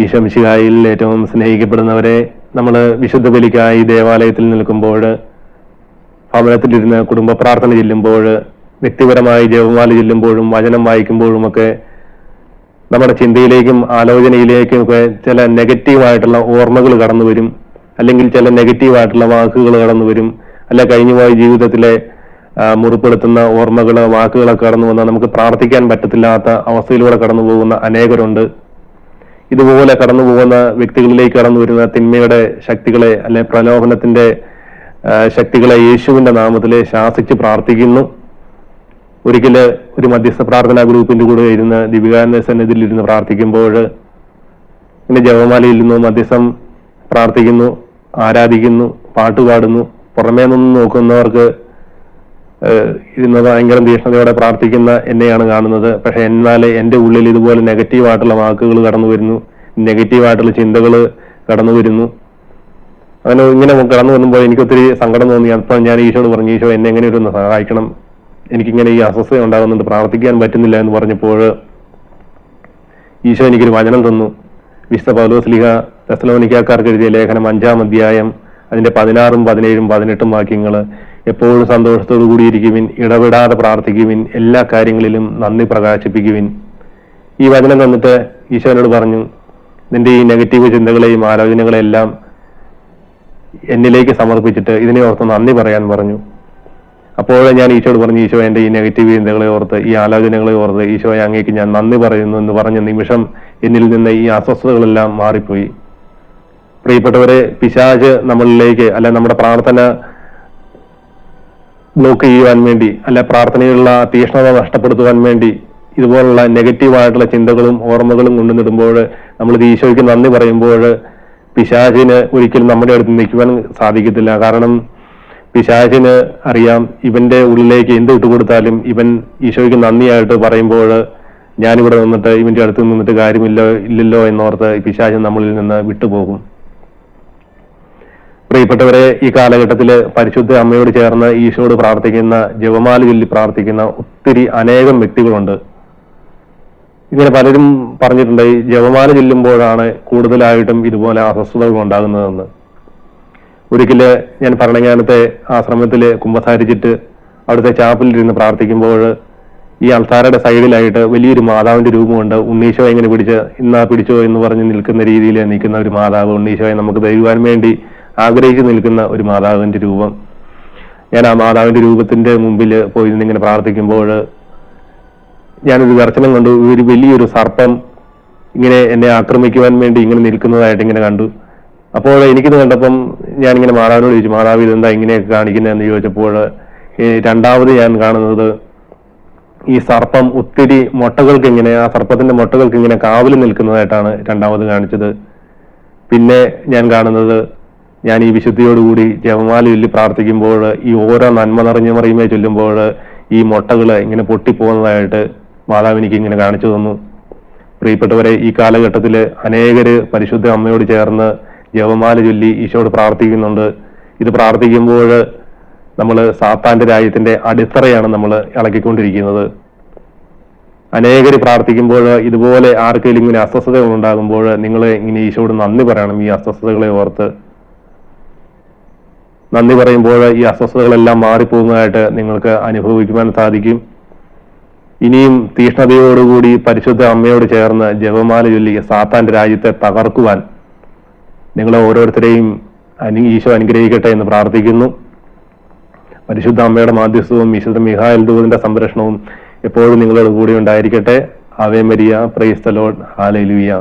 ഈശോ മിശിഹായിൽ ഏറ്റവും സ്നേഹിക്കപ്പെടുന്നവരെ, നമ്മൾ വിശുദ്ധ ബലിക്കായി ദേവാലയത്തിൽ നിൽക്കുമ്പോൾ, ഭവനത്തിലിരുന്ന് കുടുംബ പ്രാർത്ഥന ചെല്ലുമ്പോൾ, വ്യക്തിപരമായി ജപമാല ചെല്ലുമ്പോഴും വചനം വായിക്കുമ്പോഴുമൊക്കെ നമ്മുടെ ചിന്തയിലേക്കും ആലോചനയിലേക്കും ഒക്കെ ചില നെഗറ്റീവായിട്ടുള്ള ഓർമ്മകൾ കടന്നു വരും, അല്ലെങ്കിൽ ചില നെഗറ്റീവായിട്ടുള്ള വാക്കുകൾ കടന്നു വരും, അല്ല കഴിഞ്ഞുപോയ ജീവിതത്തിലെ മുറിപ്പെടുത്തുന്ന ഓർമ്മകൾ, വാക്കുകളൊക്കെ കടന്നു വന്നാൽ നമുക്ക് പ്രാർത്ഥിക്കാൻ പറ്റത്തില്ലാത്ത അവസ്ഥയിലൂടെ കടന്നു പോകുന്ന അനേകരുണ്ട്. ഇതുപോലെ കടന്നു പോകുന്ന വ്യക്തികളിലേക്ക് കടന്നു വരുന്ന തിന്മയുടെ ശക്തികളെ, അല്ലെ പ്രലോഭനത്തിന്റെ ശക്തികളെ യേശുവിന്റെ നാമത്തിലെ ശാസിച്ച് പ്രാർത്ഥിക്കുന്നു. ഒരിക്കല് ഒരു മധ്യസ്ഥ പ്രാർത്ഥനാ ഗ്രൂപ്പിന്റെ കൂടെ ഇരുന്ന് ദീപികാനന്ദ സന്നിധിയിൽ ഇരുന്ന് പ്രാർത്ഥിക്കുമ്പോൾ, ഇങ്ങനെ ജപമാലയിൽ ഇരുന്നു മധ്യസ്ഥം പ്രാർത്ഥിക്കുന്നു, ആരാധിക്കുന്നു, പാട്ടുപാടുന്നു. പുറമേ നിന്ന് നോക്കുന്നവർക്ക് ഇരുന്ന് ഭയങ്കര തീഷ്ണതയോടെ പ്രാർത്ഥിക്കുന്ന എന്നെയാണ് കാണുന്നത്. പക്ഷെ എന്നാലേ എൻ്റെ ഉള്ളിൽ ഇതുപോലെ നെഗറ്റീവായിട്ടുള്ള വാക്കുകൾ കടന്നു വരുന്നു, നെഗറ്റീവായിട്ടുള്ള ചിന്തകൾ കടന്നു വരുന്നു. അങ്ങനെ ഇങ്ങനെ കടന്നു വന്നുമ്പോൾ എനിക്കൊത്തിരി സങ്കടം തോന്നി. അപ്പോൾ ഞാൻ ഈശോട് പറഞ്ഞു, ഈശോ എന്നെ എങ്ങനെ ഒന്ന് സഹായിക്കണം, എനിക്കിങ്ങനെ ഈ അസ്വസ്ഥത ഉണ്ടാകുന്നുണ്ട്, പ്രാർത്ഥിക്കാൻ പറ്റുന്നില്ല എന്ന് പറഞ്ഞപ്പോൾ ഈശോ എനിക്കൊരു വചനം തന്നു. വിശുദ്ധ പൗലോസ് ശ്ലീഹ തെസ്സലോനിക്കക്കാർക്ക് എഴുതിയ ലേഖനം 5-ാം അധ്യായം അതിന്റെ 16, 17, 18 വാക്യങ്ങൾ. എപ്പോഴും സന്തോഷത്തോടു കൂടിയിരിക്കുവിൻ, ഇടപെടാതെ പ്രാർത്ഥിക്കുവിൻ, എല്ലാ കാര്യങ്ങളിലും നന്ദി പ്രകാശിപ്പിക്കുവിൻ. ഈ വചനം തന്നിട്ട് ഈശോനോട് പറഞ്ഞു, നിന്റെ ഈ നെഗറ്റീവ് ചിന്തകളെയും ആലോചനകളെല്ലാം എന്നിലേക്ക് സമർപ്പിച്ചിട്ട് ഇതിനെ ഓർത്ത് നന്ദി പറയാൻ പറഞ്ഞു. അപ്പോൾ ഞാൻ ഈശോയോട് പറഞ്ഞു, ഈശോ എൻ്റെ ഈ നെഗറ്റീവ് ചിന്തകളെ ഓർത്ത്, ഈ ആലോചനകളെ ഓർത്ത് ഈശോയെ അങ്ങേക്ക് ഞാൻ നന്ദി പറയുന്നു എന്ന് പറഞ്ഞ നിമിഷം എന്നിൽ നിന്ന് ഈ അസ്വസ്ഥതകളെല്ലാം മാറിപ്പോയി. പ്രിയപ്പെട്ടവരെ, പിശാച് നമ്മളിലേക്ക്, അല്ല നമ്മുടെ പ്രാർത്ഥന ബ്ലോക്ക് ചെയ്യുവാൻ വേണ്ടി, അല്ല പ്രാർത്ഥനയിലുള്ള തീഷ്ണത നഷ്ടപ്പെടുത്തുവാൻ വേണ്ടി ഇതുപോലുള്ള നെഗറ്റീവായിട്ടുള്ള ചിന്തകളും ഓർമ്മകളും കൊണ്ടുവന്നിടുമ്പോൾ, നമ്മളിത് ഈശോയ്ക്ക് നന്ദി പറയുമ്പോൾ പിശാചിന് ഒരിക്കലും നമ്മുടെ അടുത്ത് നിൽക്കുവാൻ സാധിക്കത്തില്ല. കാരണം പിശാചിന് അറിയാം, ഇവന്റെ ഉള്ളിലേക്ക് എന്ത് ഇട്ടുകൊടുത്താലും ഇവൻ ഈശോയ്ക്ക് നന്ദിയായിട്ട് പറയുമ്പോൾ ഞാനിവിടെ നിന്നിട്ട് ഇവന്റെ അടുത്ത് നിന്നിട്ട് ഇല്ലല്ലോ എന്നോർത്ത് പിശാച് നമ്മളിൽ നിന്ന് വിട്ടുപോകും. പ്രിയപ്പെട്ടവരെ, ഈ കാലഘട്ടത്തിൽ പരിശുദ്ധ അമ്മയോട് ചേർന്ന് ഈശോയോട് പ്രാർത്ഥിക്കുന്ന, ജപമാല ചൊല്ലി പ്രാർത്ഥിക്കുന്ന ഒത്തിരി അനേകം വ്യക്തികളുണ്ട്. ഇങ്ങനെ പലരും പറഞ്ഞിട്ടുണ്ട്, ഈ ജപമാല ചൊല്ലുമ്പോഴാണ് കൂടുതലായിട്ടും ഇതുപോലെ അസ്വസ്ഥതകൾ ഉണ്ടാകുന്നതെന്ന്. ഒരിക്കല് ഞാൻ ഭരണങ്ങാനത്തെ ആശ്രമത്തിൽ കുമ്പസാരിച്ചിട്ട് അവിടുത്തെ ചാപ്പലിലിരുന്ന് പ്രാർത്ഥിക്കുമ്പോൾ ഈ അൾത്താരയുടെ സൈഡിലായിട്ട് വലിയൊരു മാതാവിന്റെ രൂപമുണ്ട്. ഉണ്ണീശോ എങ്ങനെ പിടിച്ചോ എന്ന് പറഞ്ഞ് നിൽക്കുന്ന രീതിയിൽ നിൽക്കുന്ന ഒരു മാതാവ്, ഉണ്ണീശോയെ നമുക്ക് തരുവാൻ വേണ്ടി ആഗ്രഹിച്ചു നിൽക്കുന്ന ഒരു മാതാവിന്റെ രൂപം. ഞാൻ ആ മാതാവിന്റെ രൂപത്തിന്റെ മുമ്പിൽ പോയി നിന്നിങ്ങനെ പ്രാർത്ഥിക്കുമ്പോൾ ഞാനൊരു ദർശനം കണ്ടു. ഒരു വലിയൊരു സർപ്പം ഇങ്ങനെ എന്നെ ആക്രമിക്കുവാൻ വേണ്ടി ഇങ്ങനെ നിൽക്കുന്നതായിട്ട് ഇങ്ങനെ കണ്ടു. അപ്പോൾ എനിക്കിത് കണ്ടപ്പം ഞാനിങ്ങനെ മാതാവിനോട് ചോദിച്ചു, മാതാവ് ഇതെന്താ ഇങ്ങനെയൊക്കെ കാണിക്കുന്നതെന്ന് ചോദിച്ചപ്പോൾ രണ്ടാമത് ഞാൻ കാണുന്നത് ഈ സർപ്പം ഒത്തിരി മുട്ടകൾക്ക് ഇങ്ങനെ, ആ സർപ്പത്തിന്റെ മുട്ടകൾക്ക് ഇങ്ങനെ കാവൽ നിൽക്കുന്നതായിട്ടാണ് രണ്ടാമത് കാണിച്ചത്. പിന്നെ ഞാൻ കാണുന്നത്, ഞാൻ ഈ വിശുദ്ധിയോടുകൂടി ജപമാല ചൊല്ലി പ്രാർത്ഥിക്കുമ്പോൾ ഈ ഓരോ നന്മ നിറഞ്ഞ മറിയുമേ ചൊല്ലുമ്പോൾ ഈ മുട്ടകൾ ഇങ്ങനെ പൊട്ടിപ്പോകുന്നതായിട്ട് മാതാവ് എനിക്ക് ഇങ്ങനെ കാണിച്ചു തന്നു. പ്രിയപ്പെട്ടവരെ, ഈ കാലഘട്ടത്തിൽ അനേകര് പരിശുദ്ധ അമ്മയോട് ചേർന്ന് ജപമാല ചൊല്ലി ഈശോയോട് പ്രാർത്ഥിക്കുന്നുണ്ട്. ഇത് പ്രാർത്ഥിക്കുമ്പോൾ നമ്മൾ സാത്താന്റെ രാജ്യത്തിന്റെ അടിത്തറയാണ് നമ്മൾ ഇളക്കിക്കൊണ്ടിരിക്കുന്നത്. അനേകര് പ്രാർത്ഥിക്കുമ്പോൾ ഇതുപോലെ ആർക്കെങ്കിലും ഇങ്ങനെ അസ്വസ്ഥതകൾ ഉണ്ടാകുമ്പോൾ നിങ്ങൾ ഇങ്ങനെ ഈശോയോട് നന്ദി പറയണം. ഈ അസ്വസ്ഥതകളെ ഓർത്ത് നന്ദി പറയുമ്പോൾ ഈ അസ്വസ്ഥതകളെല്ലാം മാറിപ്പോകുന്നതായിട്ട് നിങ്ങൾക്ക് അനുഭവിക്കുവാൻ സാധിക്കും. ഇനിയും തീഷ്ണതയോടുകൂടി പരിശുദ്ധ അമ്മയോട് ചേർന്ന് ജപമാല ചൊല്ലി സാത്താന്റെ രാജ്യത്തെ തകർക്കുവാൻ നിങ്ങളെ ഓരോരുത്തരെയും ഈശോ അനുഗ്രഹിക്കട്ടെ എന്ന് പ്രാർത്ഥിക്കുന്നു. പരിശുദ്ധ അമ്മയുടെ മാധ്യസ്ഥവും വിശുദ്ധ മിഖായേൽ ദൂതന്റെ സംരക്ഷണവും എപ്പോഴും നിങ്ങളുടെ കൂടെ ഉണ്ടായിരിക്കട്ടെ. Ave Maria, praise the Lord, hallelujah.